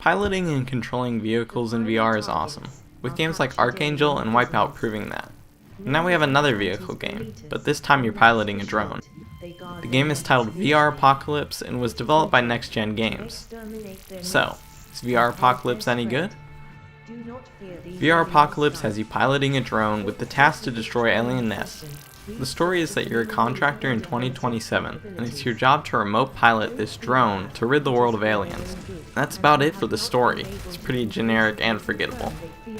Piloting and controlling vehicles in VR is awesome, with games like Archangel and Wipeout proving that. Now we have another vehicle game, but this time you're piloting a drone. The game is titled VR Apocalypse and was developed by NextGen games. So, is VR Apocalypse any good? VR Apocalypse has you piloting a drone with the task to destroy alien nests. The story is that you're a contractor in 2027, and it's your job to remote pilot this drone to rid the world of aliens. That's about it for the story. It's pretty generic and forgettable.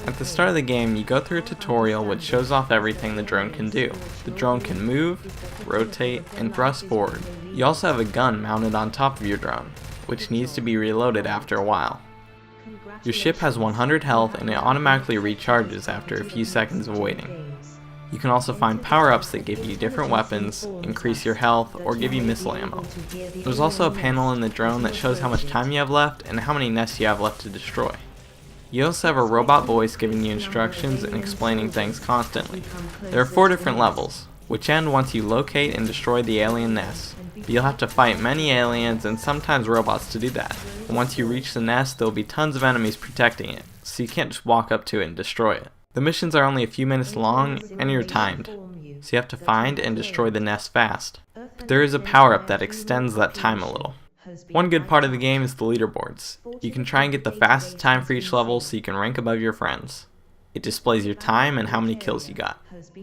At the start of the game, you go through a tutorial which shows off everything the drone can do. The drone can move, rotate, and thrust forward. You also have a gun mounted on top of your drone, which needs to be reloaded after a while. Your ship has 100 health and it automatically recharges after a few seconds of waiting. You can also find power-ups that give you different weapons, increase your health, or give you missile ammo. There's also a panel in the drone that shows how much time you have left and how many nests you have left to destroy. You also have a robot voice giving you instructions and explaining things constantly. There are 4 different levels, which end once you locate and destroy the alien nests. But you'll have to fight many aliens and sometimes robots to do that. And once you reach the nest, there will be tons of enemies protecting it, so you can't just walk up to it and destroy it. The missions are only a few minutes long and you're timed, so you have to find and destroy the nest fast. But there is a power-up that extends that time a little. One good part of the game is the leaderboards. You can try and get the fastest time for each level so you can rank above your friends. It displays your time and how many kills you got.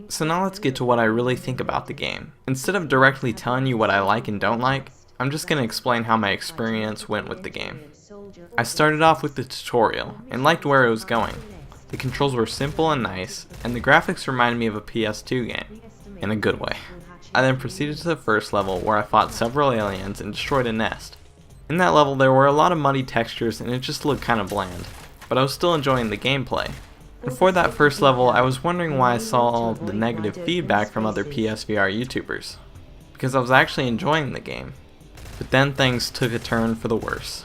So now let's get to what I really think about the game. Instead of directly telling you what I like and don't like, I'm just going to explain how my experience went with the game. I started off with the tutorial and liked where it was going. The controls were simple and nice, and the graphics reminded me of a PS2 game, in a good way. I then proceeded to the first level where I fought several aliens and destroyed a nest. In that level there were a lot of muddy textures and it just looked kinda bland, but I was still enjoying the gameplay. And for that first level I was wondering why I saw all of the negative feedback from other PSVR YouTubers, because I was actually enjoying the game. But then things took a turn for the worse.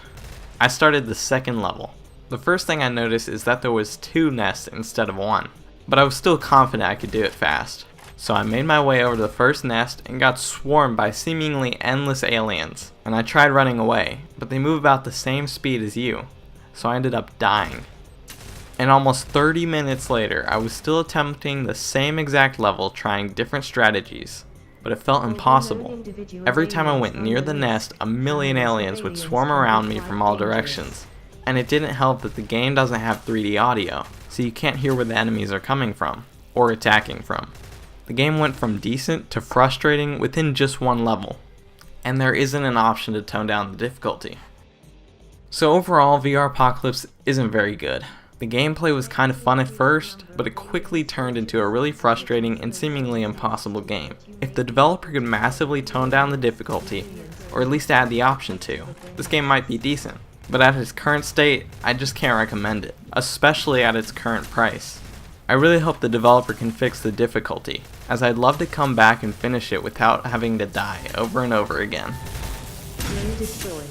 I started the second level. The first thing I noticed is that there was 2 nests instead of 1, but I was still confident I could do it fast. So I made my way over to the first nest and got swarmed by seemingly endless aliens, and I tried running away, but they move about the same speed as you, so I ended up dying. And almost 30 minutes later, I was still attempting the same exact level trying different strategies, but it felt impossible. Every time I went near the nest, a million aliens would swarm around me from all directions. And it didn't help that the game doesn't have 3D audio, so you can't hear where the enemies are coming from, or attacking from. The game went from decent to frustrating within just one level, and there isn't an option to tone down the difficulty. So overall, VR Apocalypse isn't very good. The gameplay was kind of fun at first, but it quickly turned into a really frustrating and seemingly impossible game. If the developer could massively tone down the difficulty, or at least add the option to, this game might be decent. But at its current state, I just can't recommend it, especially at its current price. I really hope the developer can fix the difficulty, as I'd love to come back and finish it without having to die over and over again. Drone destroyed.